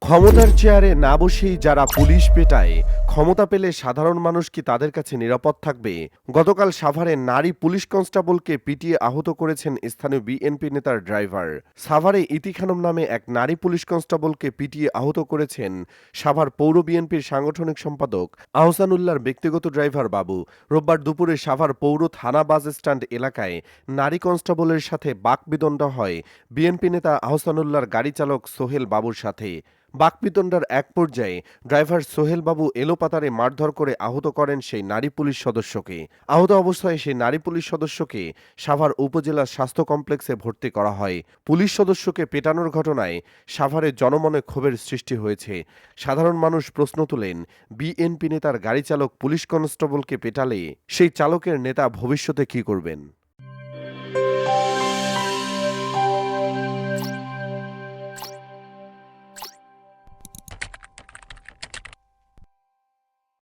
ক্ষমতার চেয়ারে না বসেই যারা পুলিশ পেটায়, ক্ষমতা পেলে সাধারণ মানুষ কি তাদের কাছে নিরাপদ থাকবে? গতকাল সাভারে নারী পুলিশ কনস্টেবলকে পিটিয়ে আহত করেছেন স্থানীয় বিএনপি নেতার ড্রাইভার। সাভারে ইতি খানম নামে এক নারী পুলিশ কনস্টেবলকে পিটিয়ে আহত করেছেন সাভার পৌর বিএনপির সাংগঠনিক সম্পাদক আহসানুল্লাহর ব্যক্তিগত ড্রাইভার বাবু। রোববার দুপুরে সাভার পৌর থানা বাস স্ট্যান্ড এলাকায় নারী কনস্টেবলের সাথে বাকবিতণ্ডা হয় বিএনপি নেতা আহসানুল্লাহর গাড়ি চালক সোহেল বাবুর সাথে। বাকবিতণ্ডার এক পর্যায়ে ড্রাইভার সোহেল বাবু এলোপাতাড়ি মারধর করে আহত করেন সেই নারী পুলিশ সদস্যকে। আহত অবস্থায় সেই নারী পুলিশ সদস্যকে সাভার উপজেলা স্বাস্থ্য কমপ্লেক্সে ভর্তি করা হয়। পুলিশ সদস্যকে পেটানোর ঘটনায় সাভারে জনমনে ক্ষোভের সৃষ্টি হয়েছে। সাধারণ মানুষ প্রশ্ন তোলেন, বিএনপি নেতার গাড়ি চালক পুলিশ কনস্টেবলকে পেটালে সেই চালকের নেতা ভবিষ্যতে কী করবেন?